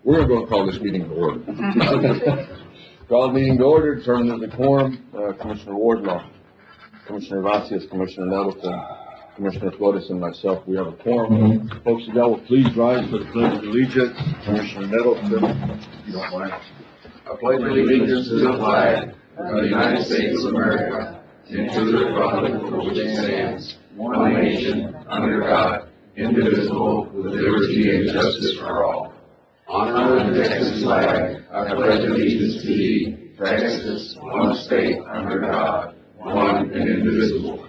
We're going to call this meeting to order. Call the meeting to order, turn to the quorum. Commissioner Wardlaw, Commissioner Vazquez, Commissioner Nettleton, Commissioner Flores, and myself, we have a quorum. Folks, if y'all will please rise for the pledge of allegiance. Commissioner Nettleton, if you don't mind. I pledge allegiance to the flag of the United States of America and to the republic for which it stands, one nation, under God, indivisible, with liberty and justice for all. Honor the Texas flag. I pledge allegiance to thee, Texas, one state, under God, one and indivisible.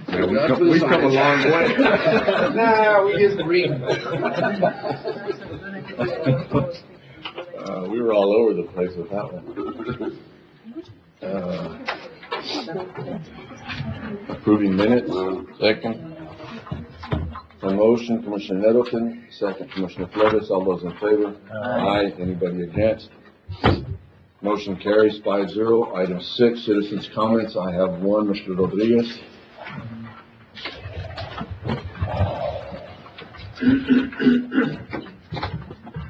Yeah, we've come a long way. Nah, we just read. We were all over the place with that one. Approving minutes, second. A motion, Commissioner Nettleton, second, Commissioner Flores. All those in favor? Aye. Anybody against? Motion carries 5-0. Item 6, citizens' comments. I have one, Mr. Rodriguez.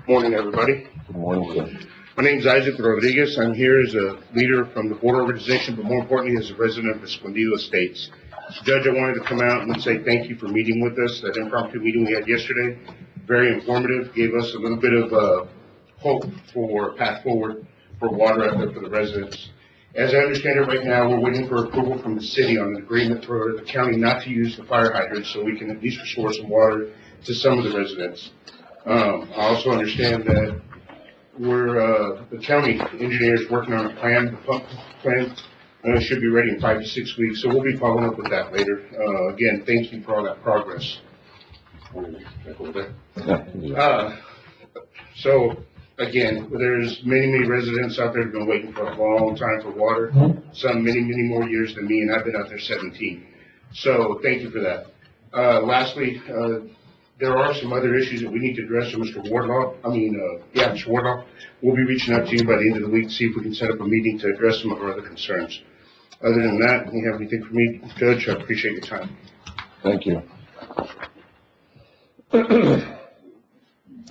Morning, everybody. Good morning, sir. My name is Isaac Rodriguez. I'm here as a leader from the board organization, but more importantly, as a resident of Escondido Estates. Judge, I wanted to come out and say thank you for meeting with us. That impromptu meeting we had yesterday, very informative, gave us a little bit of hope for a path forward for water out there for the residents. As I understand it right now, we're waiting for approval from the city on an agreement for the county not to use the fire hydrants, so we can at least restore some water to some of the residents. I also understand that the county engineer is working on a plan, the pump plan, should be ready in 5 to 6 weeks, so we'll be following up with that later. Again, thank you for all that progress. So, again, there's many residents out there who've been waiting for a long time for water, some many more years than me, and I've been out there 17. So, thank you for that. Lastly, there are some other issues that we need to address. So Mr. Wardlaw, Mr. Wardlaw, we'll be reaching out to you by the end of the week to see if we can set up a meeting to address some of our other concerns. Other than that, do you have anything for me, Judge? I appreciate your time. Thank you.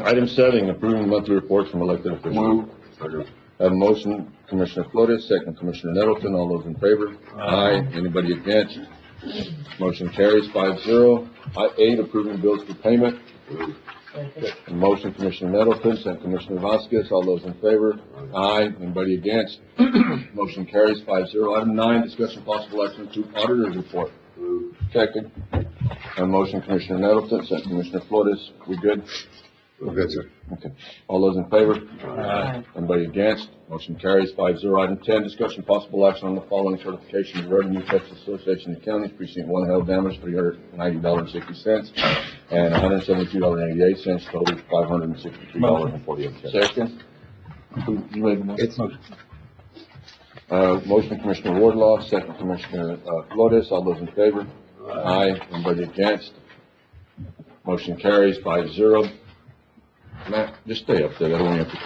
Item 7, approving monthly reports from elected officials. I have a motion, Commissioner Flores, second, Commissioner Nettleton. All those in favor? Aye. Anybody against? Motion carries 5-0. 8, approving bills for payment. A motion, Commissioner Nettleton, second, Commissioner Vazquez. All those in favor? Aye. Anybody against? Motion carries 5-0. Item 9, discussion possible action to auditor's report. Second. A motion, Commissioner Nettleton, second, Commissioner Flores. We good? We're good, sir. Okay. All those in favor? Aye. Anybody against? Motion carries 5-0. Item 10, discussion possible action on the following certification of revenue, Texas Association of Counties, Precinct 1, hail damage, $390.60, and $172.88, total $563.48. Second. You made the motion? Motion, Commissioner Wardlaw, second, Commissioner Flores. All those in favor? Aye. Anybody against? Motion carries 5-0. Matt, just stay up there. I don't want you to have to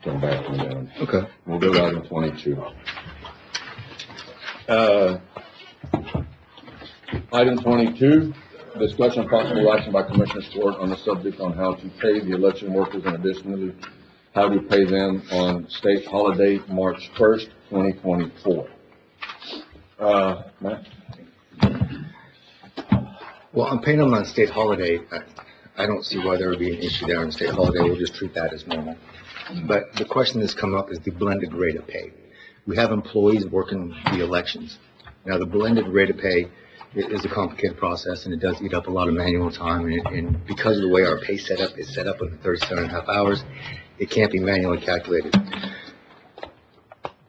come back and down. Okay. We'll go to item 22. Item 22, discussion of possible action by Commissioners Court on the subject on how to pay the election workers and additionally how to pay them on state holiday March 1st, 2024. Matt? Well, I'm paying them on state holiday. I don't see why there would be an issue there on state holiday. We'll just treat that as normal. But the question that's come up is the blended rate of pay. We have employees working the elections. Now, the blended rate of pay is a complicated process, and it does eat up a lot of manual time. And because of the way our pay setup is set up with the 37.5 hours, it can't be manually calculated.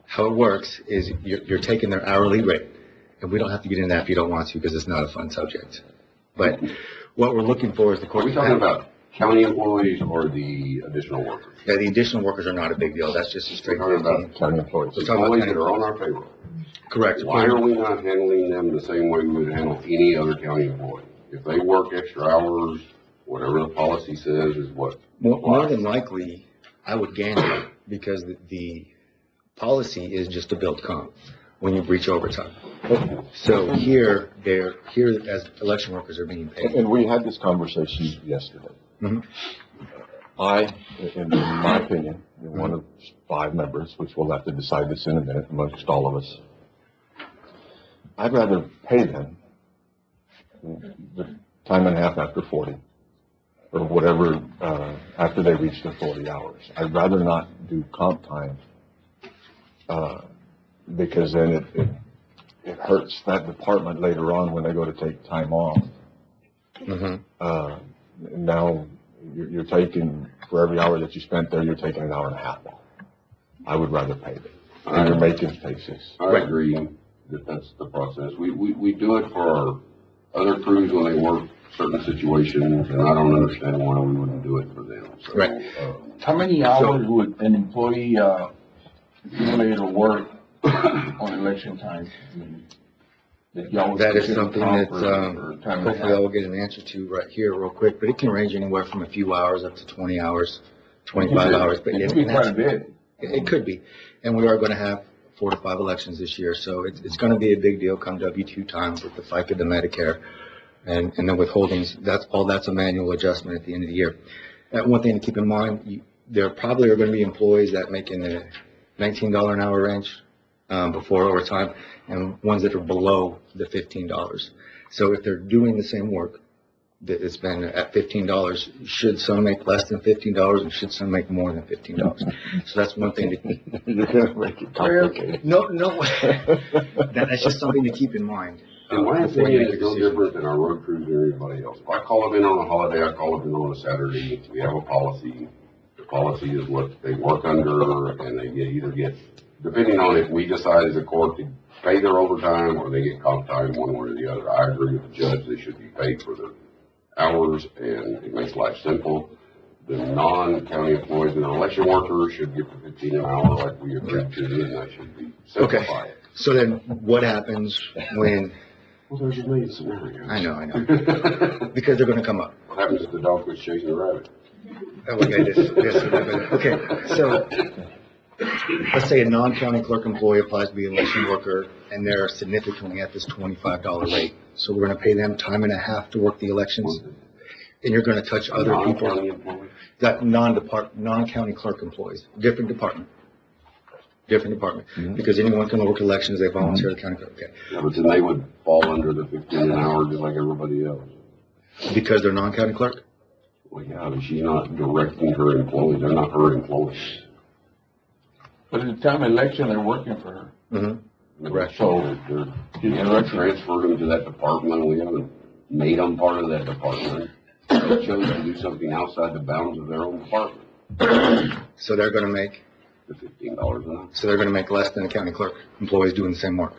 How it works is you're taking their hourly rate, and we don't have to get into that if you don't want to, because it's not a fun subject. But what we're looking for is the court. Are we talking about county employees or the additional workers? Yeah, the additional workers are not a big deal. That's just a straight. We're talking about County employees. employees that are on our payroll. Correct. Why are we not handling them the same way we would handle any other county employee? If they work extra hours, whatever the policy says is what? More than likely, I would gamble because the policy is just to build comp when you breach overtime. So here as election workers are being paid. And we had this conversation yesterday. Mhm. In my opinion, one of 5 members, which we'll have to decide this in a minute amongst all of us, I'd rather pay them the time and a half after 40, or whatever, after they reach their 40 hours. I'd rather not do comp time, because then it hurts that department later on when they go to take time off. Now, you're taking, for every hour that you spent there, you're taking an hour and a half off. I would rather pay them. And you're making pay 6. I agree that that's the process. We do it for our other crews when they work certain situations, and I don't understand why we wouldn't do it for them. So, Right. How many hours would an employee, accumulate or work on election time? Y'all would That is consider something comp that, or time and a hopefully I half? will get an answer to right here real quick, but it can range anywhere from a few hours up to 20 hours, 25 hours. But It could be quite a bit. It could be. And we are going to have 4 to 5 elections this year, so it's going to be a big deal come W-2 time with the FICA, the Medicare, and the withholdings. That's a manual adjustment at the end of the year. One thing to keep in mind, there probably are going to be employees that make in the $19 an hour range before overtime, and ones that are below the $15. So if they're doing the same work that it's been at $15, should some make less than $15 and should some make more than $15? So that's one thing to. You're gonna make it complicated. No, that's just something to keep in mind. in my before you opinion, make a it's no decision. different than our road crews or anybody else. If I call them in on a holiday, I call them in on a Saturday. We have a policy. The policy is what they work under, and they either get, depending on if we decide as a court to pay their overtime or they get comp time, one way or the other. I agree with the judge, they should be paid for their hours, and it makes life simple. The non-county employees and election workers should get the 15 an hour like we agreed to, and that should be simplified. So then what happens when, Well, there's a million scenarios. I know, because they're gonna come up. What happens if the dog quits chasing the rabbit? Okay, so let's say a non-county clerk employee applies to be an election worker and they're significantly at this $25 rate. So we're gonna pay them time and a half to work the elections, and you're gonna touch other Non-county people, employees? that non-county clerk employees, different department. Because anyone can work elections, they volunteer the county clerk, okay. Yeah, but then they would fall under the 15 an hour just like everybody else. Because they're non-county clerk? Well, yeah, but she's not directing her employees, they're not her employees. But at the time of election, they're working for her. Mm-hmm. Correct. So we haven't transferred them to that department, we haven't made them part of that department. They chose to do something outside the bounds of their own department, So they're gonna make, the $15 an hour. less than the county clerk employees doing the same work.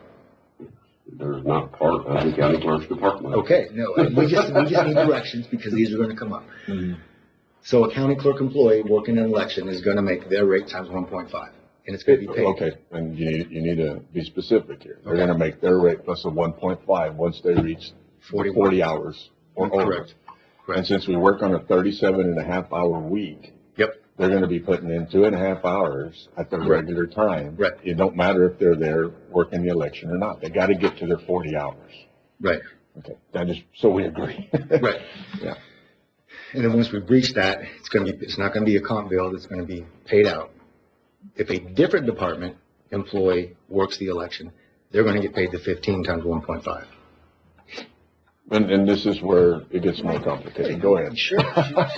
They're not part of the county clerk's department. Okay, no, we just need directions because these are gonna come up. So a county clerk employee working an election is gonna make their rate times 1.5, and it's gonna be paid. Okay, and you need to be specific here. They're gonna make their rate plus a 1.5 once they reach 40 hours or over. Correct. And since we work on a 37.5-hour week, Yep, they're gonna be putting in 2.5 hours at their regular time. Right. It don't matter if they're there working the election or not. They gotta get to their 40 hours. right, Okay, that is, so we agree. right. Yeah. And then once we reach that, it's not gonna be a comp bill, it's gonna be paid out. If a different department employee works the election, they're gonna get paid the 15 times 1.5. And this is where it gets more complicated. Go ahead. Sure, she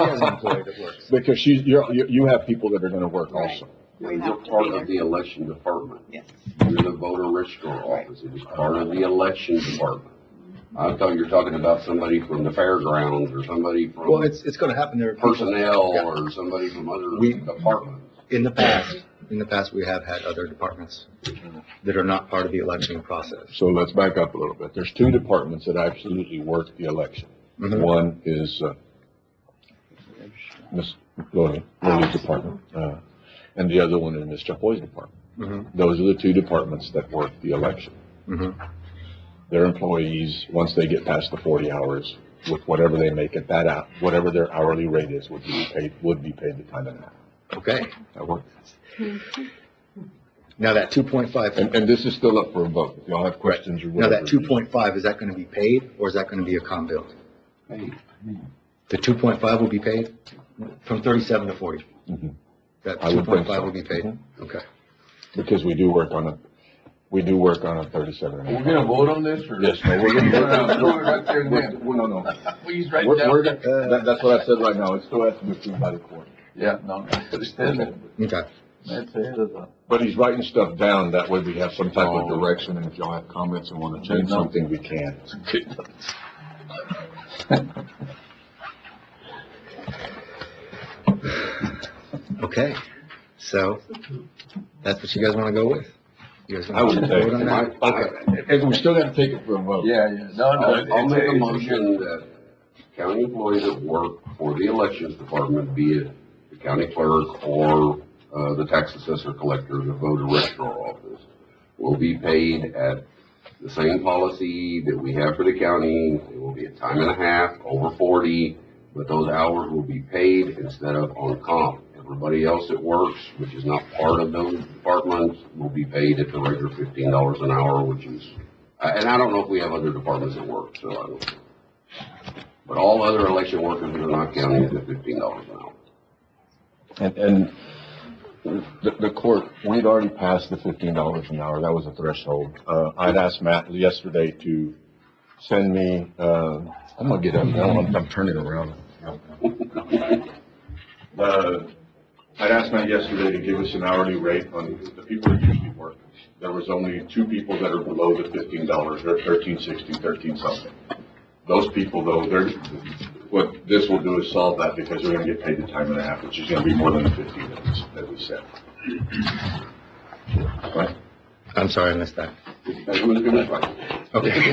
has an employee that works. Because you have people that are gonna work also. You're part of the election department. Yes. You're the voter registrar office, it is part of the election department. I thought you were talking about somebody from the fairgrounds or somebody Well, from it's gonna happen there. are people- personnel Yeah. or somebody from other We- departments. In the past, we have had other departments that are not part of the election process. So let's back up a little bit. There's 2 departments that absolutely work the election. Mhm. One is, Ms. Lily's department, and the other one is Mr. Hoy's department. Mhm. Those are the 2 departments that work the election. Mhm. Their employees, once they get past the 40 hours, with whatever they make at that out, whatever their hourly rate is, would be paid the time and a half. Okay, That works. now that 2.5, And this is still up for a vote. If y'all have questions or now whatever. that 2.5, is that gonna be paid or is that gonna be a comp bill? Hey, The 2.5 will be paid from 37 to 40? Mhm. That I would think 2.5 so. will be paid? Mhm. Okay. Because we do work on a 37 and a We're half. gonna vote on this, or? Yes, no, we're gonna, Do it right there and then. well, no. Please write We're down. gonna, that's what I said right now, it still has to be approved by the court. Yeah, no, I understand that. Okay. That's it. But he's writing stuff down, that way we have some type of Oh. direction, and if y'all have comments and wanna change No. something, we can. Okay. So, that's what you guys want to go with? You guys I would wanna say, vote on that? Okay. and we still gotta take it for a vote. Yeah, no. I'll make a it's motion that county employees that work for the elections department, be it the county clerk or, the tax assessor collector, the voter registrar office, will be paid at the same policy that we have for the county. It will be a time and a half, over 40, but those hours will be paid instead of on comp. Everybody else that works, which is not part of those departments, will be paid at the regular $15 an hour, which is, and I don't know if we have other departments that work, so I don't know. But all other election workers that are not county is at $15 an hour. And the court, we'd already passed the $15 an hour, that was a threshold. I'd asked Matt yesterday to send me, I'm gonna get up now, I'm turning around. I'd asked Matt yesterday to give us an hourly rate on the people that usually work. There was only 2 people that are below the $15, they're $13.60, 13 something. Those people though, what this will do is solve that, because they're gonna get paid the time and a half, which is gonna be more than the 15 that we said. Right? I'm sorry, I missed that. Who's gonna fight? Okay.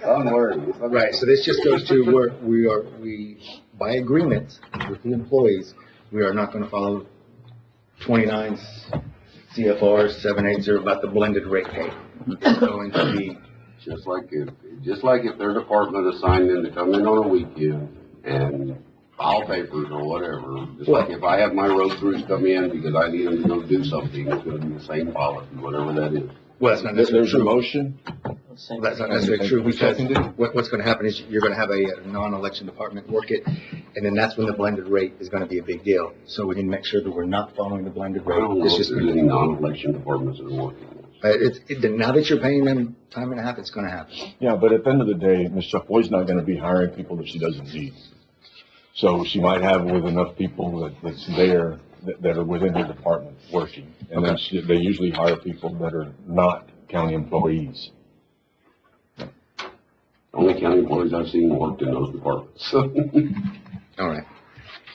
Don't worry. Right, so this just goes to where we, by agreement with the employees, we are not gonna follow 29 CFR 780 about the blended rate pay. It's going to be, Just like if their department assigned them to come in on a weekend and file papers or whatever, just like if I have my road crews come in because I need them to go do something, it's gonna be the same policy, whatever that is. well, that's not necessarily There's a true. motion, That's not necessarily true, because Seconded. what's gonna happen is you're gonna have a non-election department work it, and then that's when the blended rate is gonna be a big deal. So we need to make sure that we're not following the blended I rate. don't know It's if just, there's any non-election departments that are working this. now that you're paying them time and a half, it's gonna happen. yeah, but at the end of the day, Ms. Chapoy's not gonna be hiring people that she doesn't need. So she might have with enough people that's there, that are within her department working. And then they usually hire people that are not county employees. Only county employees I've seen worked in those departments. So All right.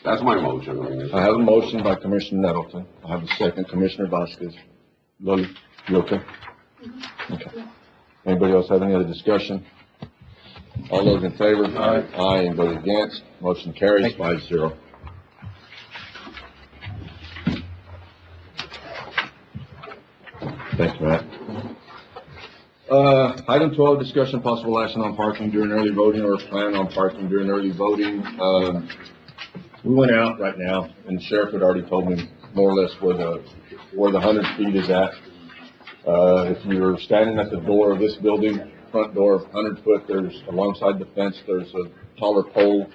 that's my motion. I mean, I have a motion by Commissioner Nettleton. I have a second, Commissioner Vasquez. Lily, you okay? Okay. Anybody else have any other discussion? All those in favor? Aye. Aye, anybody against? Motion carries 5-0. Thanks, Matt. Item 12, discussion possible action on parking during early voting or plan on parking during early voting. We went out right now, and the sheriff had already told me more or less where the 100 feet is at. If you're standing at the door of this building, front door, 100 foot, there's alongside the fence, there's a taller pole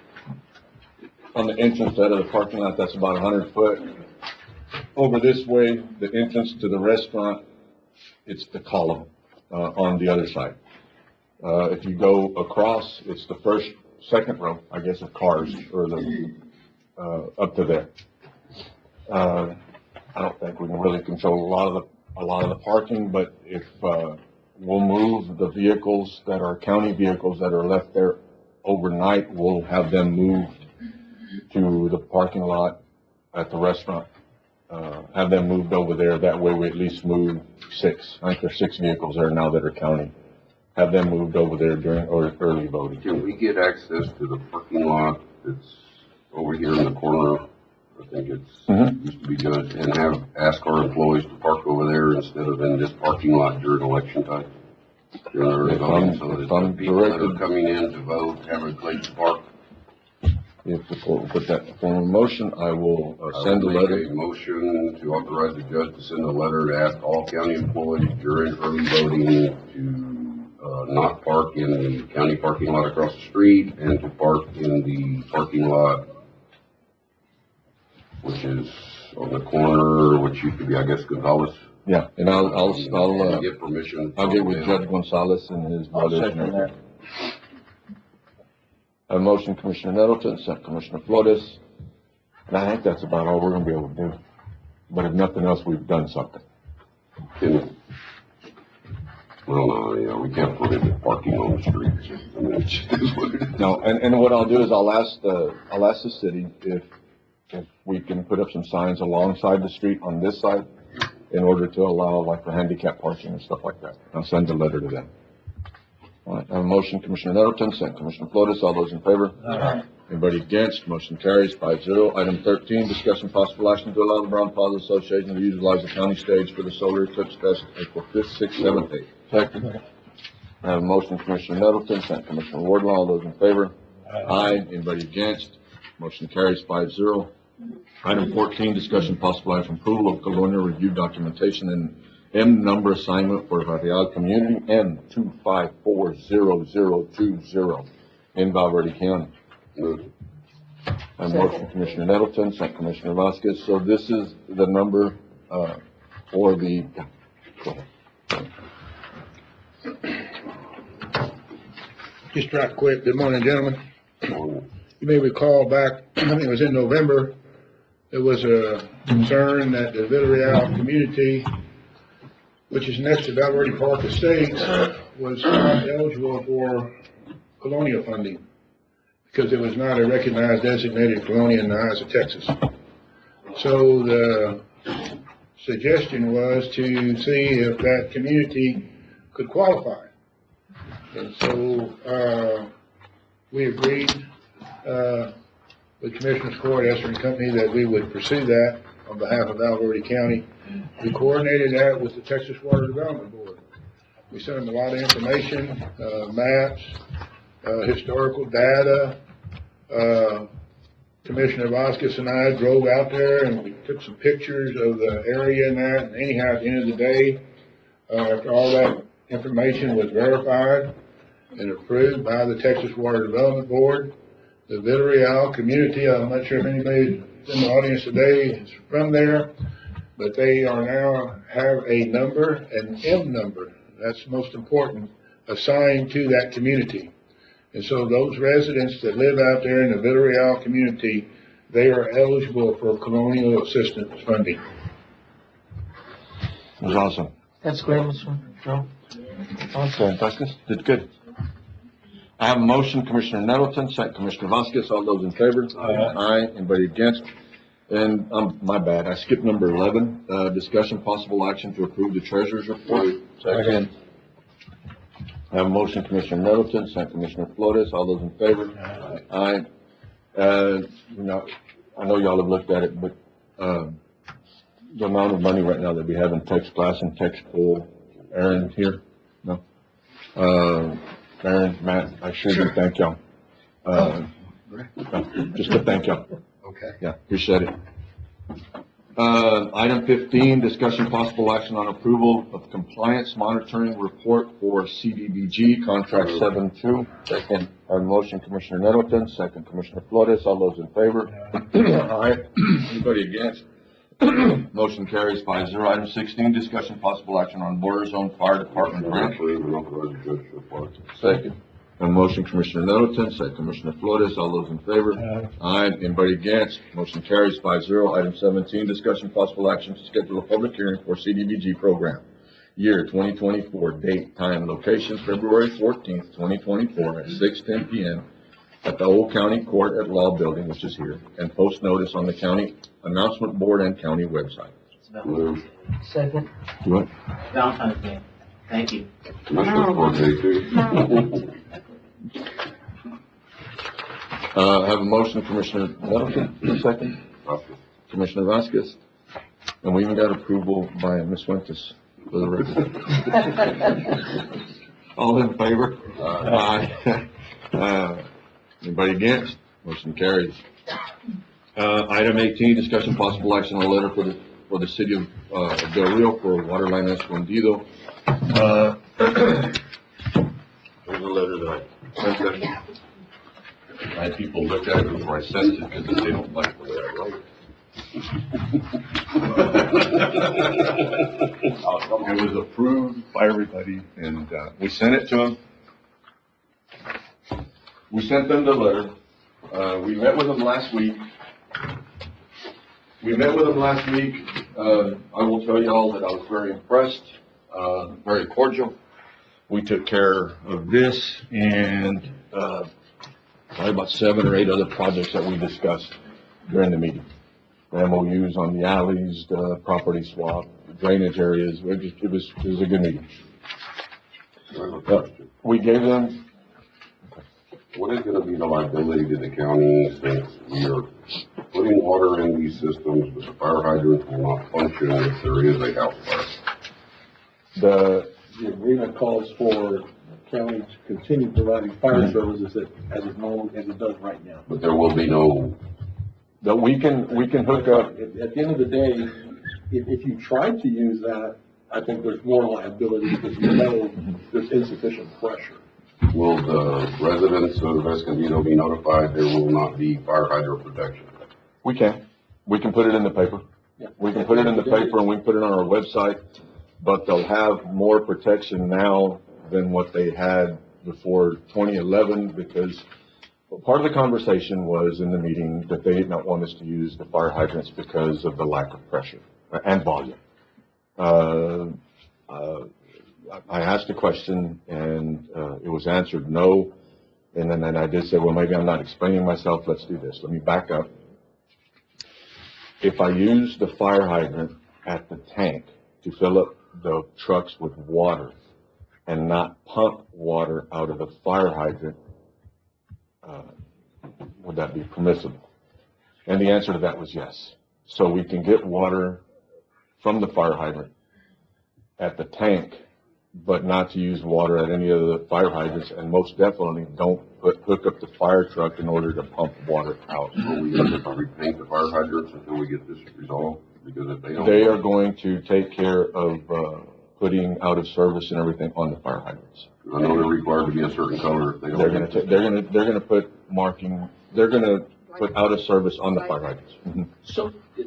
on the entrance out of the parking lot, that's about 100 foot. Over this way, the entrance to the restaurant, it's the column, on the other side. If you go across, it's the second row, I guess, of cars, or up to there. I don't think we can really control a lot of the parking, but if, we'll move the vehicles that are county vehicles that are left there overnight, we'll have them moved to the parking lot at the restaurant. Have them moved over there, that way we at least move 6. I think there's 6 vehicles there now that are county. Have them moved over there during, or early voting. can we get access to the parking lot that's over here in the corner? I think Mhm. used to be good, and ask our employees to park over there instead of in this parking lot during election time. During early If voting, I'm- so that if I'm the people that are directed- coming in to vote have a place to park. If the court will put that in form of motion, I will send a I will make letter. a motion to authorize the judge to send a letter to ask all county employees during early voting to, not park in the county parking lot across the street and to park in the parking lot, which is on the corner, which used to be, I guess, Gonzalez. Yeah, and I'll Get permission. I'll get with Judge Gonzalez and his I'll brothers. second that. A motion, Commissioner Nettleton, second Commissioner Flores. And I think that's about all we're gonna be able to do. But if nothing else, we've done something. Well, no, yeah, we can't prohibit parking on the streets. I mean, it's just what it is. No, and what I'll do is I'll ask the city if we can put up some signs alongside the street on this side in order to allow like for handicap parking and stuff like that. I'll send a letter to them. All right, I have a motion, Commissioner Nettleton, second Commissioner Flores, all those in favor? Aye. Anybody against? Motion carries 5-0. Item 13, discussion possible action to allow the Brown Plaza Association to utilize the county stage for the Solar Eclipse Fest, April 5th, 6th, 7th, 8th. Second. I have a motion, Commissioner Nettleton, second Commissioner Wardlaw, all those in favor? Aye. Anybody against? Motion carries 5-0. Item 14, discussion possible action approval of colonial review documentation and M number assignment for Real Community M2540020 in Valverde County. Move. I have a motion, Commissioner Nettleton, second Commissioner Vasquez. So this is the number, for the, go ahead. Just right quick, good morning, gentlemen. Morning. You may recall back, I think it was in November, there was a concern that the Villarreal community, which is next to Valverde Park Estates, was not eligible for colonial funding because it was not a recognized designated colonia in the eyes of Texas. So the suggestion was to see if that community could qualify. And so, we agreed, with Commissioners Court, Esther and Company, that we would pursue that on behalf of Valverde County. We coordinated that with the Texas Water Development Board. We sent them a lot of information, maps, historical data. Commissioner Vasquez and I drove out there and we took some pictures of the area and that. And anyhow, at the end of the day, after all that information was verified and approved by the Texas Water Development Board, the Villarreal community, I'm not sure if anybody in the audience today is from there, but they are now have a number, an M number, that's most important, assigned to that community. And so those residents that live out there in the Villarreal community, they are eligible for colonial assistance funding. It was awesome. That's great, Mr. Joe. Okay, Vasquez, did good. I have a motion, Commissioner Nettleton, second Commissioner Vasquez, all those in favor? Aye. Anybody against? And, my bad, I skipped number 11, discussion possible action to approve the treasurer's report. Second. I have a motion, Commissioner Nettleton, second Commissioner Flores, all those in favor? Aye. You know, I know y'all have looked at it, but, the amount of money right now that we have in text class and text pool, Aaron here? No? Aaron, Matt, I sure do thank y'all. Just to thank y'all. Okay. Yeah, appreciate it. Item 15, discussion possible action on approval of compliance monitoring report for CDBG contract 7-2. Second. Our motion, Commissioner Nettleton, second Commissioner Flores, all those in favor? Aye. Anybody against? Motion carries 5-0. Item 16, discussion possible action on border zone fire department grant. Approve and authorize the judge to apply. Second. A motion, Commissioner Nettleton, second Commissioner Flores, all those in favor? Aye. Anybody against? Motion carries 5-0. Item 17, discussion possible action to schedule a public hearing for CDBG program. Year 2024, date, time, location, February 14th, 2024 at 6:10 p.m. at the Old County Court at Law Building, which is here, and post notice on the county announcement board and county website. Move. Second. Do what? Valentine's Day. Thank you. Commissioner Court, day two. I have a motion, Commissioner Nettleton, a second. Commissioner Vasquez. And we even got approval by Ms. Fuentes for the record. All in favor? Aye. Anybody against? Motion carries. Item 18, discussion possible action on a letter for the city of Del Rio for water line escondido. I sent it. I had people look at it before I sent it because they don't like the way I wrote it. It was approved by everybody, and we sent it to them. We sent them the letter. We met with them last week. I will tell you all that I was very impressed, very cordial. We took care of this and probably about 7 or 8 other projects that we discussed during the meeting. The MOUs on the alleys, the property swap, drainage areas. It was a good meeting. We gave them. What is gonna be the liability to the county since we are putting water in these systems, but the fire hydrants will not function if there is a house fire? The agreement calls for county to continue providing fire services as it does right now. But there will be no, that we can hook up. At the end of the day, if you try to use that, I think there's more liability because you know there's insufficient pressure. will the residents of Escondido be notified there will not be fire hydrant protection? We can put it in the paper. Yeah. We can put it in the paper and we can put it on our website, but they'll have more protection now than what they had before 2011 because part of the conversation was in the meeting that they did not want us to use the fire hydrants because of the lack of pressure and volume. I asked a question and it was answered no. And then I did say, well, maybe I'm not explaining myself. Let's do this. Let me back up. If I use the fire hydrant at the tank to fill up the trucks with water and not pump water out of the fire hydrant, would that be permissible? And the answer to that was yes. So we can get water from the fire hydrant at the tank, but not to use water at any of the fire hydrants, and most definitely don't hook up the fire truck in order to pump water out. Will we have to repaint the fire hydrants until we get this resolved? Because if they don't. They are going to take care of putting out of service and everything on the fire hydrants. I know they're required to be a certain color if they don't. They're gonna put marking. They're gonna put out of service on the fire hydrants. Mm-hmm.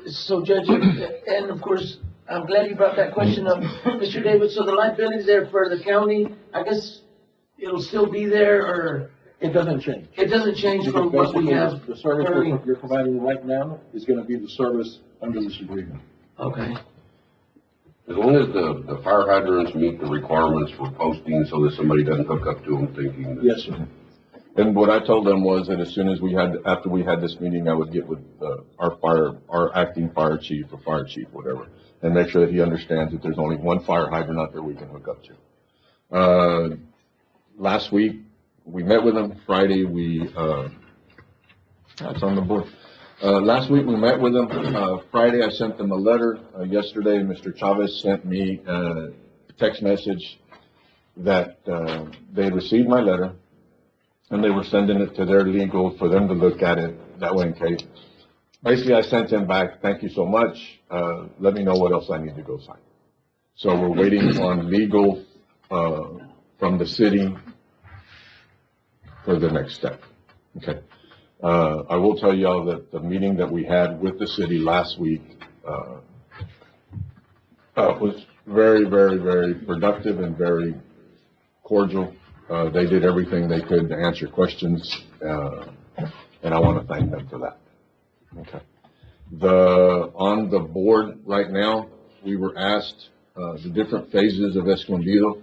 So Judge, and of course, I'm glad you brought that question up, Mr. David. So the liability there for the county, I guess it'll still be there, or It doesn't change. it doesn't change from what we have The service currently? you're providing right now is gonna be the service under this agreement. Okay. As long as the fire hydrants meet the requirements for posting so that somebody doesn't hook up to them thinking that. Yes, sir. And what I told them was that as soon as after we had this meeting, I would get with our acting fire chief or fire chief, whatever, and make sure that he understands that there's only one fire hydrant out there we can hook up to. Last week, we met with them. Friday, that's on the board. Last week, we met with them. Friday, I sent them a letter. Yesterday, Mr. Chavez sent me a text message that they had received my letter, and they were sending it to their legal for them to look at it that way in case. Basically, I sent him back, thank you so much. Let me know what else I need to go sign. So we're waiting on legal from the city for the next step. Okay. I will tell y'all that the meeting that we had with the city last week was very, very, very productive and very cordial. They did everything they could to answer questions, and I want to thank them for that. Okay. On the board right now, we were asked the different phases of Escondido,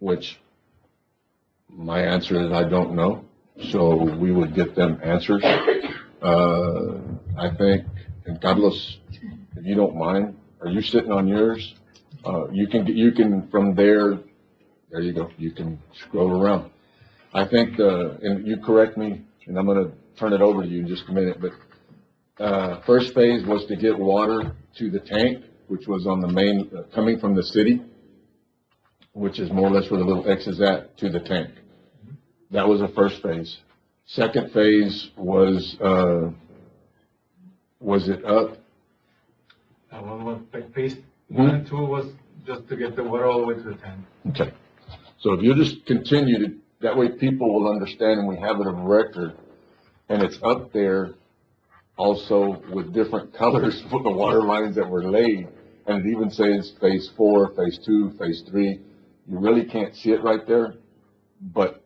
which my answer is I don't know. So we would get them answers. I think, and Carlos, if you don't mind, are you sitting on yours? You can from there you go. You can scroll around. I think, and you correct me, and I'm going to turn it over to you in just a minute, but first phase was to get water to the tank, which was on the main, coming from the city, which is more or less where the little X is at, to the tank. That was the first phase. Second phase was it up? Phase 1 and 2 was just to get the water all the way to the tank. Okay. So if you just continue That way people will understand and we have it of record, and it's up there also with different colors for the water lines that were laid. And it even says phase 4, phase 2, phase 3. You really can't see it right there, but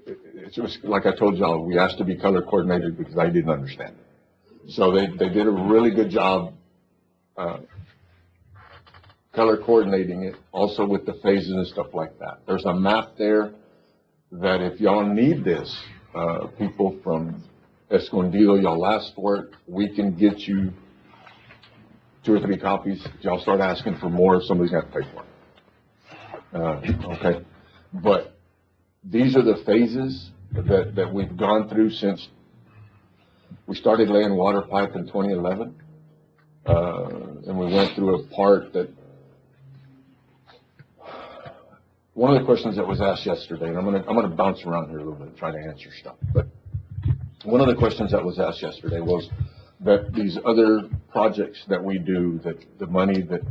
it's just, like I told y'all, we asked to be color coordinated because I didn't understand it. So they did a really good job, color coordinating it, also with the phases and stuff like that. There's a map there that if y'all need this, people from Escondido, y'all ask for it, we can get you 2 or 3 copies. Y'all start asking for more, somebody's gonna have to pay for it. Okay, but these are the phases that we've gone through since we started laying water pipe in 2011. And we went through a part that, one of the questions that was asked yesterday, and I'm gonna bounce around here a little bit, try to answer stuff, but one of the questions that was asked yesterday was that these other projects that we do, that the money that,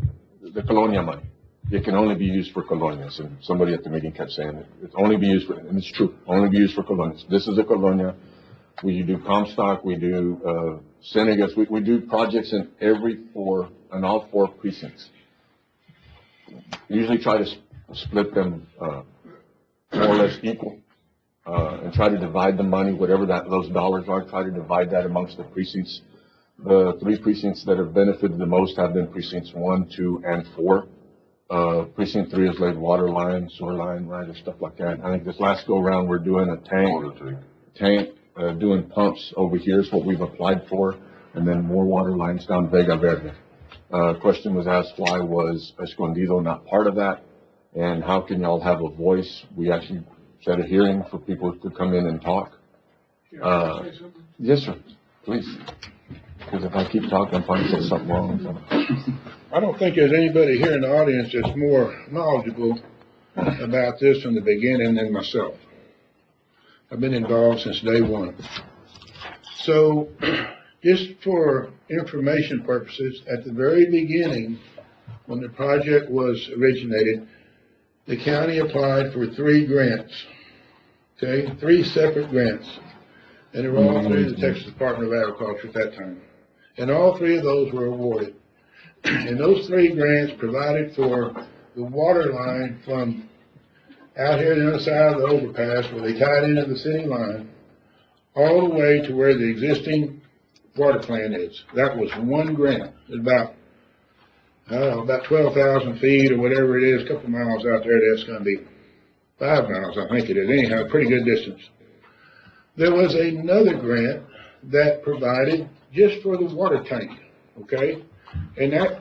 the Colonia money, it can only be used for colonias. And somebody at the meeting kept saying it, it's only be used for, and it's true, only be used for colonias. This is a colonia. We do Comstock, we do, Senegas, we do projects in all 4 precincts. We usually try to split them, more or less equal, and try to divide the money, whatever those dollars are, try to divide that amongst the precincts. The 3 precincts that have benefited the most have been precincts 1, 2, and 4. Precinct 3 has laid water line, sewer line, right, or stuff like that. I think this last go around, we're doing a tank, doing pumps over here is what we've applied for, and then more water lines down Vega Verde. Question was asked, why was Escondido not part of that? And how can y'all have a voice? We actually set a hearing for people to come in and talk. Yes, sir, please. Because if I keep talking, I'm probably saying something wrong. I don't think there's anybody here in the audience that's more knowledgeable about this from the beginning than myself. I've been involved since day one. So, just for information purposes, at the very beginning, when the project was originated, the county applied for 3 grants, okay? 3 separate grants. And they were all through the Texas Department of Agriculture at that time. And all 3 of those were awarded. And those 3 grants provided for the water line from out here on the other side of the overpass where they tied into the city line, all the way to where the existing water plant is. That was 1 grant. It's about 12,000 feet or whatever it is, a couple miles out there. That's going to be 5 miles, I think it is. Anyhow, pretty good distance. There was another grant that provided just for the water tank, okay? And that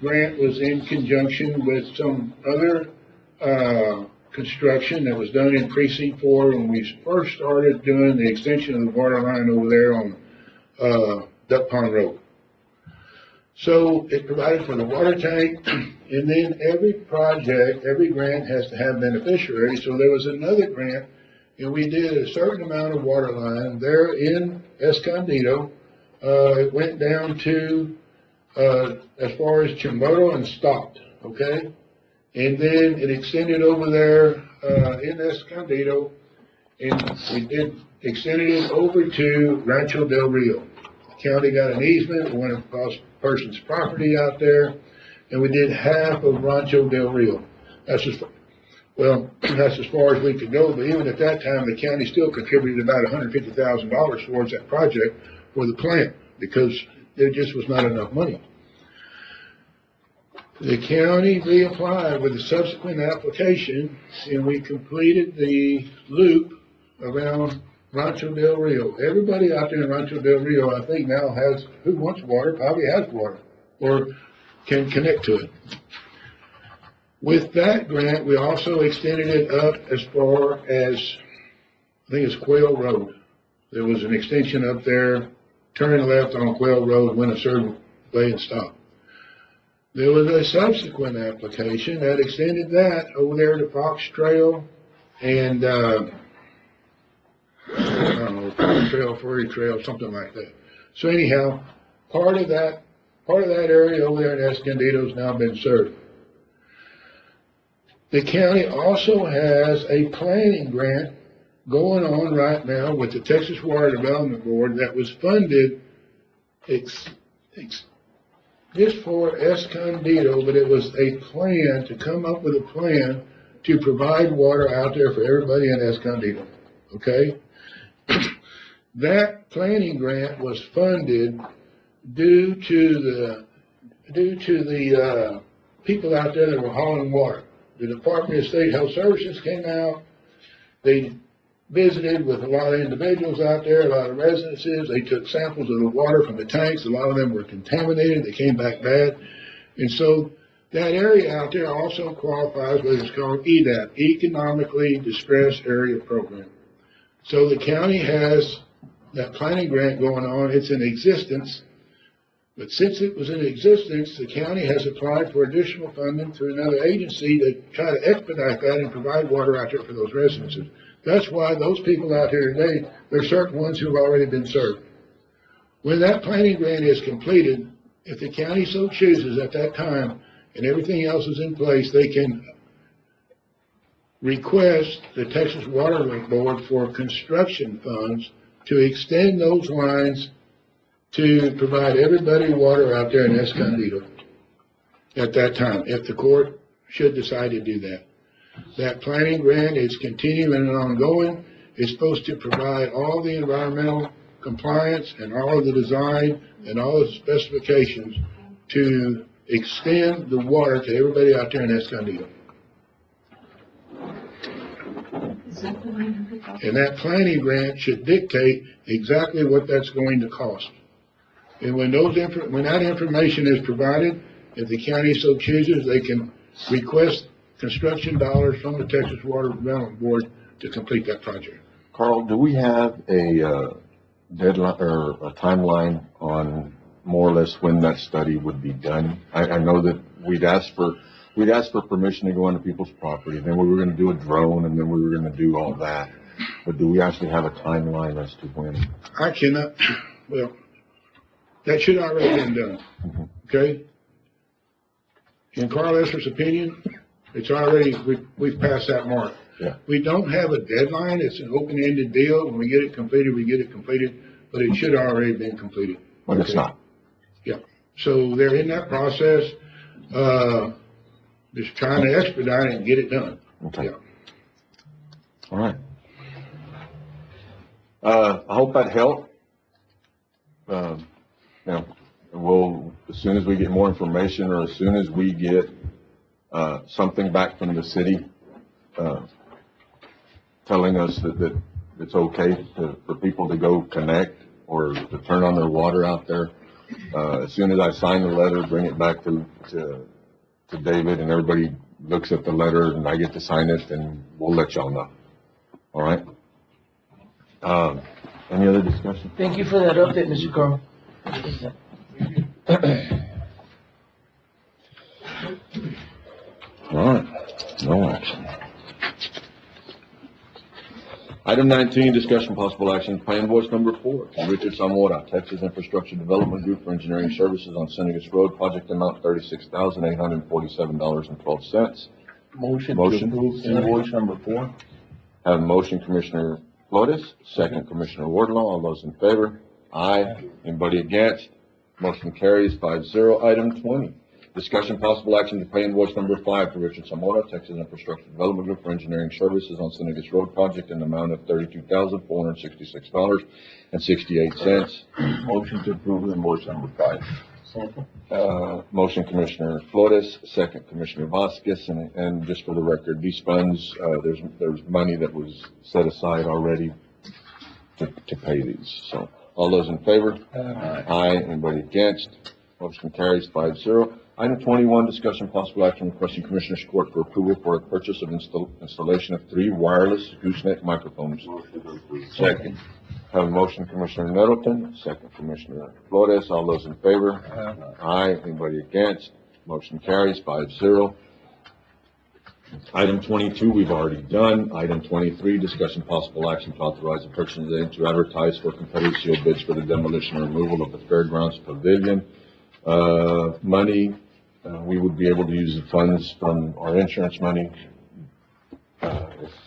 grant was in conjunction with some other construction that was done in Precinct 4 when we first started doing the extension of the water line over there on Duck Pond Road. So it provided for the water tank, and then every project, every grant has to have beneficiaries. So there was another grant, and we did a certain amount of water line there in Escondido. It went down to as far as Chimbote and stopped, okay? And then it extended over there in Escondido, and we extended it over to Rancho Del Rio. The county got an easement, went across a person's property out there, and we did half of Rancho Del Rio. That's as far as we could go, but even at that time, the county still contributed about $150,000 towards that project for the plant, because there just was not enough money. The county reapplied with a subsequent application, and we completed the loop around Rancho Del Rio. Everybody out there in Rancho Del Rio, I think now who wants water, probably has water, or can connect to it. With that grant, we also extended it up as far as, I think it's Quail Road. There was an extension up there, turn left on Quail Road, went a certain way and stop. There was a subsequent application that extended that over there to Fox Trail and, I don't know, Fox Trail, Furry Trail, something like that. So anyhow, part of that area over there in Escondido has now been served. The county also has a planning grant going on right now with the Texas Water Development Board that was funded just for Escondido, but it was a plan to come up with a plan to provide water out there for everybody in Escondido, okay? That planning grant was funded due to the people out there that were hauling water. The Department of State Health Services came out. They visited with a lot of individuals out there, a lot of residences. They took samples of the water from the tanks. A lot of them were contaminated. They came back bad. And so that area out there also qualifies what is called EDAP, Economically Distressed Area Program. So the county has that planning grant going on. It's in existence. But since it was in existence, the county has applied for additional funding through another agency to try to expedite that and provide water out there for those residences. That's why those people out here today, there are certain ones who have already been served. When that planning grant is completed, if the county so chooses at that time and everything else is in place, they can request the Texas Water Board for construction funds to extend those lines to provide everybody water out there in Escondido at that time, if the court should decide to do that. That planning grant is continuing and ongoing. It's supposed to provide all the environmental compliance and all of the design and all the specifications to extend the water to everybody out there in Escondido. And that planning grant should dictate exactly what that's going to cost. And when that information is provided, if the county so chooses, they can request construction dollars from the Texas Water Development Board to complete that project. Carl, do we have a deadline or a timeline on more or less when that study would be done? I know that we'd asked for permission to go onto people's property, then we were going to do a drone, and then we were going to do all that. But do we actually have a timeline as to when? I cannot. Well, that should already been done. Okay. In Carl Esser's opinion, it's already, we've passed that mark. Yeah. We don't have a deadline. It's an open-ended deal. When we get it completed, we get it completed, but it should already been completed. But it's not. Yeah. So they're in that process, just trying to expedite it and get it done. Okay. Yeah. All right. I hope that helped. We'll, as soon as we get more information or as soon as we get something back from the city telling us that it's okay for people to go connect or to turn on their water out there, as soon as I sign the letter, bring it back to David and everybody looks at the letter and I get to sign it, and we'll let y'all know. All right? Any other discussion? Thank you for that update, Mr. Carl. All right, no action. Item 19, discussion possible action, plan voice number 4, Richard Zamora, Texas Infrastructure Development Group for Engineering Services on Senegas Road, project amount $36,847.12. Motion to Motion. approve invoice number 4. Have a motion, Commissioner Flores, second, Commissioner Wardlaw. All those in favor? Aye. Anybody against? Motion carries 5-0. Item 20, discussion possible action to pay invoice number 5 to Richard Zamora, Texas Infrastructure Development Group for Engineering Services on Senegas Road project in the amount of $32,466.68. Motion to approve invoice number 5. Motion, Commissioner Flores, second, Commissioner Vasquez, and just for the record, these funds, there's money that was set aside already to pay these. So, all those in favor? Aye. Anybody against? Motion carries 5-0. Item 21, discussion possible action requesting Commissioner's Court for approval for a purchase of installation of 3 wireless gooseneck microphones. Second. Have a motion, Commissioner Nettleton, second, Commissioner Flores. All those in favor? Aye. Anybody against? Motion carries 5-0. Item 22, we've already done. Item 23, discussion possible action to authorize the purchase agent to advertise for competitive sealed bids for the demolition and removal of the Fairgrounds Pavilion. Money, we would be able to use the funds from our insurance money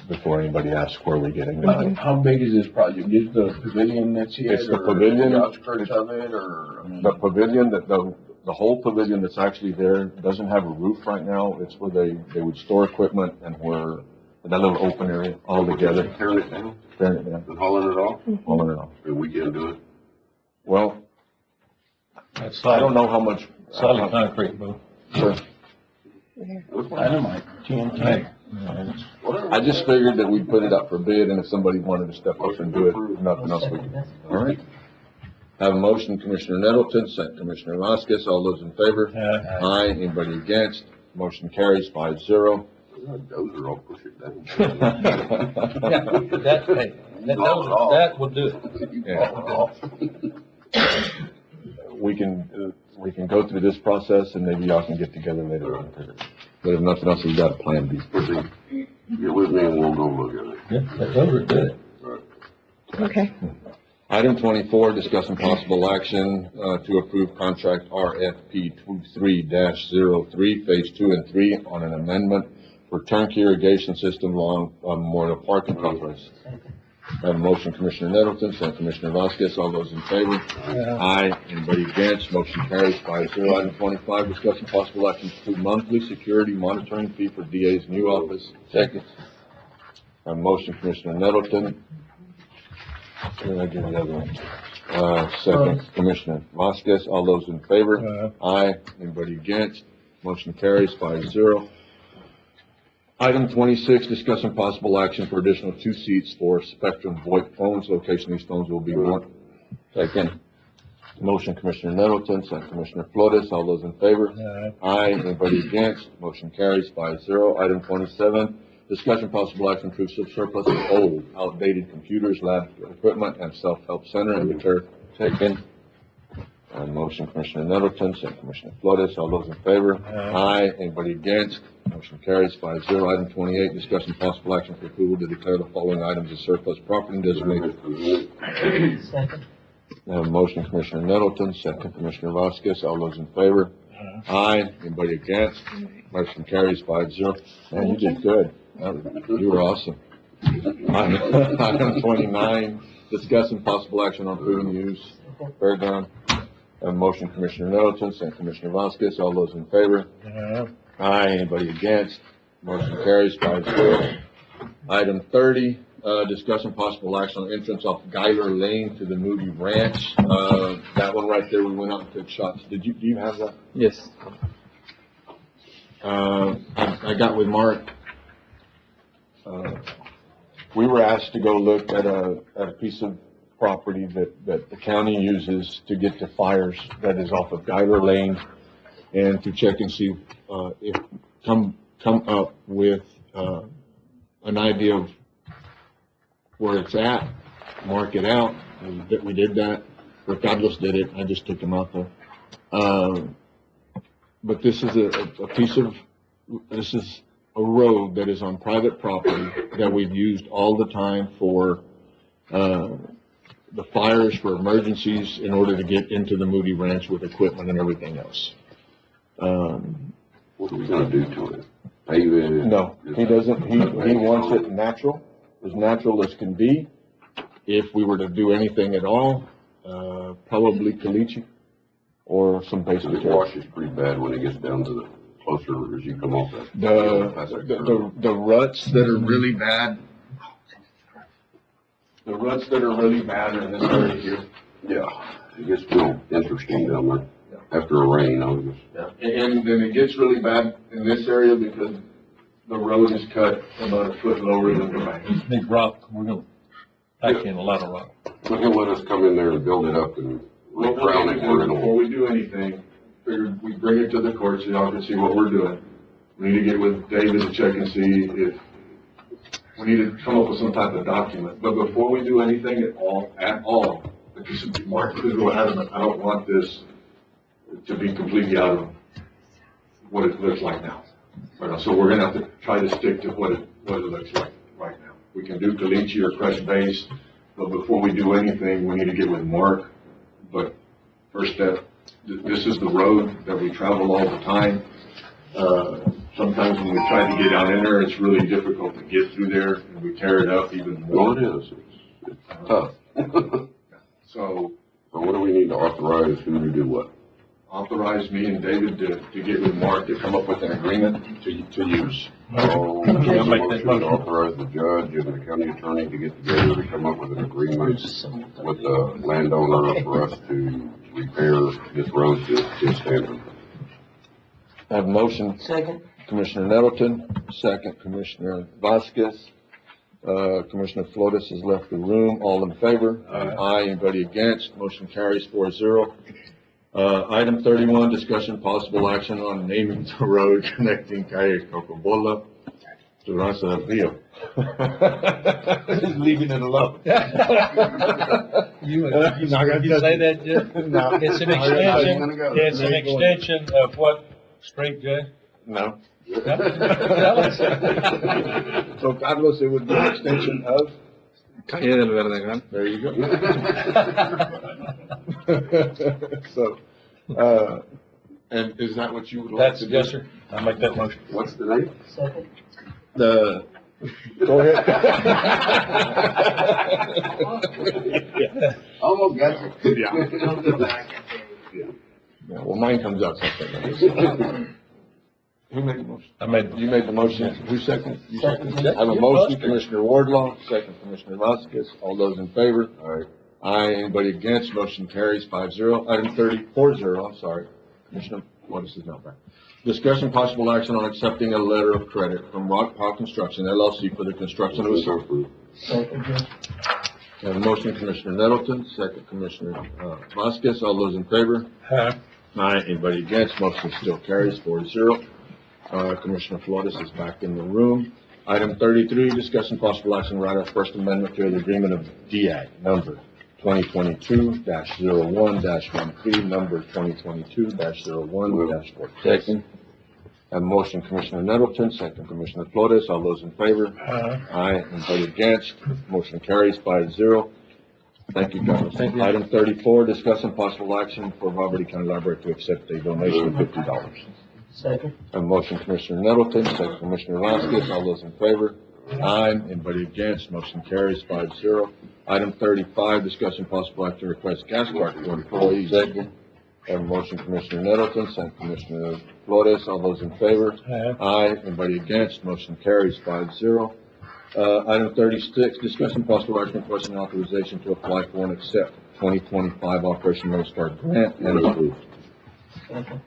before anybody asks where we're getting How it. how big is this project? Is the pavilion that's here? It's the or pavilion. The outskirts of it, or, I mean? The pavilion, the whole pavilion that's actually there doesn't have a roof right now. It's where they would store equipment and where, that little open area all together. Tearing it down Tearing it down, and hauling it off, hauling it off. and we can't do it. Well, That's I don't know how much. solid concrete, bro. Sure. Dynamite, TNT. I just figured that we'd put it up for bid, and if somebody wanted to step up and do it, nothing else we can. All right. Have a motion, Commissioner Nettleton, second Commissioner Vasquez. All those in favor? Aye. Anybody against? Motion carries 5-0. Dozer, I'll push it down. That will do it. Yeah. We can go through this process, and maybe y'all can get together later on. But if nothing else, we've got a plan B. Get with me and we'll go look at it. Yeah, that dozer did it. Okay. Item 24, discussing possible action to approve contract RFP 23-03, Phase 2 and 3 on an amendment for turnkey irrigation system along Memorial Park and Progress. I have a motion, Commissioner Nettleton, second Commissioner Vasquez. All those in favor? Aye. Anybody against? Motion carries 5-0. Item 25, discussing possible action to approve monthly security monitoring fee for DA's new office. Second. I have a motion, Commissioner Nettleton. Where did I get the other one? Second, Commissioner Vasquez. All those in favor? Aye. Anybody against? Motion carries 5-0. Item 26, discussing possible action for additional 2 seats for Spectrum VoIP phones. Location of these phones will be one. Second. Motion, Commissioner Nettleton, second Commissioner Flores. All those in favor? Aye. Anybody against? Motion carries 5-0. Item 27, discussion possible action to approve surplus of old, outdated computers, lab equipment, and self-help center and declare taken. Motion, Commissioner Nettleton, second Commissioner Flores. All those in favor? Aye. Anybody against? Motion carries 5-0. Item 28, discussion possible action for approval to declare the following items as surplus property and designated. Second. Motion, Commissioner Nettleton, second Commissioner Vasquez. All those in favor? Aye. Anybody against? Motion carries 5-0. Man, you did good. You were awesome. Item 29, discussing possible action on approving the use fairground. Motion, Commissioner Nettleton, second Commissioner Vasquez. All those in favor? Aye. Anybody against? Motion carries 5-0. Item 30, discussion possible action on entrance off Guyler Lane to the Moody Ranch. That one right there, we went out and took shots. Do you have that? Yes. I got with Mark. We were asked to go look at a piece of property that the county uses to get to fires that is off of Guyler Lane, and to check and see if come up with an idea of where it's at, mark it out. We did that. Rick Carlos did it. I just took him out there. But this is this is a road that is on private property that we've used all the time for the fires, for emergencies, in order to get into the Moody Ranch with equipment and everything else. What are we gonna do to it? Pave it? No, he doesn't. He wants it natural as can be. If we were to do anything at all, probably caliche or some base It material. washes pretty bad when it gets down to the closer as you come off that. The ruts that are really bad. The ruts that are really bad are in this area here. Yeah, it gets real interesting down there after a rain, I guess. And then it gets really bad in this area because the road is cut about a foot lower than the bank. Big rock, we're gonna pack in a lot of rock. But he'll let us come in there and build it up and crown it. We're Before gonna, we do anything, figured we bring it to the court so y'all can see what we're doing. We need to get with David to check and see if we need to come up with some type of document. But before we do anything at all, because Mark is real adamant, I don't want this to be completely out of what it looks like now. So we're gonna have to try to stick to what it looks like right now. We can do caliche or crushed base, but before we do anything, we need to get with Mark. But first step, this is the road that we travel all the time. sometimes when we try to get down in there, it's really difficult to get through there, and we tear it up even more. Well, it is. It's tough. So So what do we need to authorize who to do what? authorize me and David to get with Mark to come up with an agreement to use. So, make a motion to authorize the judge and the county attorney to get together to come up with an agreement with the landowner for us to repair this road to his standard. I have a motion, Second. Commissioner Nettleton, second Commissioner Vasquez. Commissioner Flores has left the room. All in favor? Aye. Anybody against? Motion carries 4-0. Item 31, discussion possible action on naming the road connecting Calle Cocobola to Raza del Rio. He's leaving it alone. You say that, Judge? No. It's an extension, it's an extension of what, straight, Judge? No. Tell us. So Carlos, it would be an extension of? Calle del Verdegan. There you go. So, and is that what you would like That's, to do? yes, sir. I'll make that motion. What's the name? Second. Go ahead. Almost got you. Yeah. Well, mine comes out something. Who made the motion? I made, You made the motion. Who seconded? You Second. seconded? I have a motion, Commissioner Wardlaw, second Commissioner Vasquez. All those in favor? Aye. Aye. Anybody against? Motion carries 5-0. Item 40, I'm sorry. Commissioner, what is his number? Discussion possible action on accepting a letter of credit from Rock Pile Construction LLC for the construction of a. So approved. Second, Judge. I have a motion, Commissioner Nettleton, second Commissioner Vasquez. All those in favor? Aye. Aye. Anybody against? Motion still carries 4-0. Commissioner Flores is back in the room. Item 33, discussion possible action right of First Amendment to the agreement of DIAG, number 2022-01-13, number 2022-01-14. Second. I have a motion, Commissioner Nettleton, second Commissioner Flores. All those in favor? Aye. Aye. Anybody against? Motion carries 5-0. Thank you, Carlos. Thank you. Item 34, discussion possible action for Valverde County Library to accept a donation of $50. Second. A motion, Commissioner Nettleton, second Commissioner Vasquez. All those in favor? Aye. Anybody against? Motion carries 5-0. Item 35, discussion possible action to request gas card for employees. Second. Have a motion, Commissioner Nettleton, second Commissioner Flores. All those in favor? Aye. Aye. Anybody against? Motion carries 5-0. Item 36, discussion possible action requesting authorization to apply for and accept 2025 Operation Lone Star grant and approved. Second.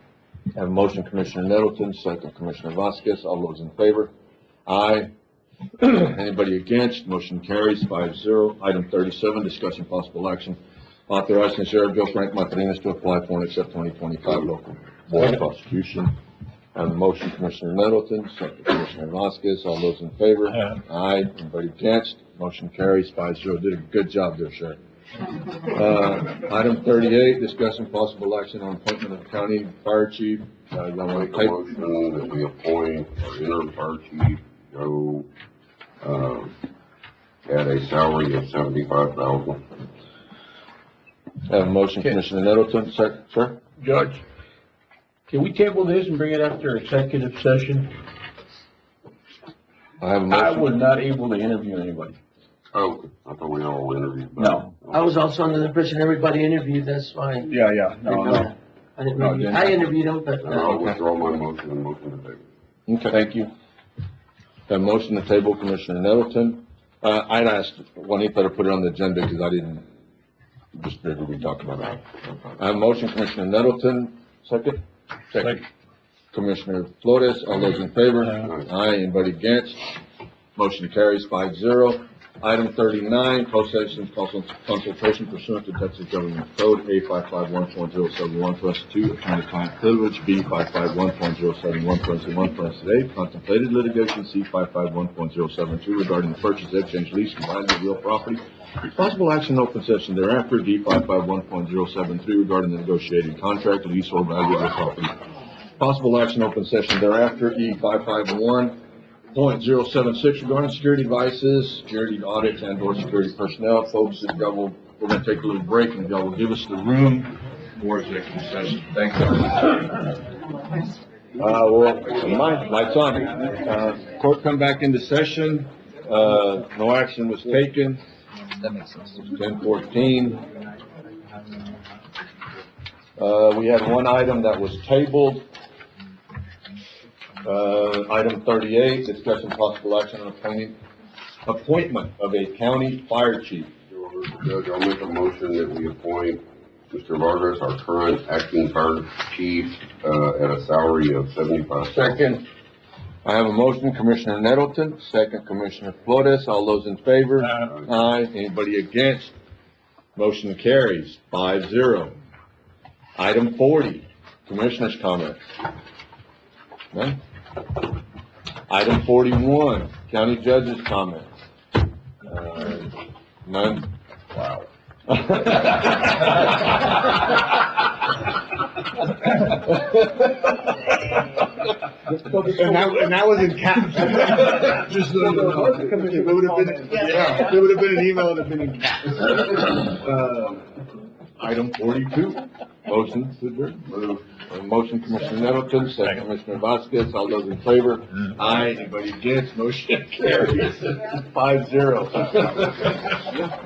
Have a motion, Commissioner Nettleton, second Commissioner Vasquez. All those in favor? Aye. Anybody against? Motion carries 5-0. Item 37, discussion possible action authorizing Sheriff Joe Frank Martinez to apply for and accept 2025 local board of prosecution. Have a motion, Commissioner Nettleton, second Commissioner Vasquez. All those in favor? Aye. Aye. Anybody against? Motion carries 5-0. Did a good job there, Sheriff. Item 38, discussion possible action on appointment of county fire chief. Y'all want Make to a take? motion that we appoint our interim fire chief, Joe, at a salary of $75,000. Have a motion, Commissioner Nettleton, second, sir? Judge, can we table this and bring it after executive session? I have a I motion. was not able to interview anybody. Oh, I thought we all interviewed. No. I was also under the impression everybody interviewed, that's fine. Yeah, I didn't No, review, didn't. I interviewed them, but, I'll withdraw my motion and motion to table. Okay, thank you. Have a motion to table, Commissioner Nettleton. I'd asked Juanita to put it on the agenda because I didn't, just figured we'd talk about it. I have a motion, Commissioner Nettleton, second? Second. Commissioner Flores, all those in favor? Aye. Anybody against? Motion carries 5-0. Item 39, closed session consultation pursuant to Texas Government Code A 551.071 attorney-client privilege, B 551.071.1 contemplated litigation, C 551.072 regarding the purchase, exchange, lease, and buying of real property. Possible action in open session thereafter, D 551.073 regarding the negotiated contract, lease, or value of real property. Possible action open session thereafter, E 551.076 regarding security devices, security audits, and/or security personnel. Folks, if y'all will, we're gonna take a little break, and if y'all will give us the room for executive session. Thank you. Lights on. Court come back into session. No action was taken. That makes sense. 10:14. We had one item that was tabled. Item 38, discussion possible action on appointment of a county fire chief. Judge, I'll make a motion that we appoint Mr. Vargas, our current acting fire chief, at a salary of $75,000. Second. I have a motion, Commissioner Nettleton, second Commissioner Flores. All those in favor? Aye. Anybody against? Motion carries 5-0. Item 40, Commissioners' comments. None? Item 41, County Judge's comments. None? Wow. And that was in caps. Just so you know. It would have been, yeah, it would have been an email, it would have been in caps. Item 42, motion to adjourn. Motion, Commissioner Nettleton, second Commissioner Vasquez. All those in favor? Aye. Anybody against? Motion carries 5-0.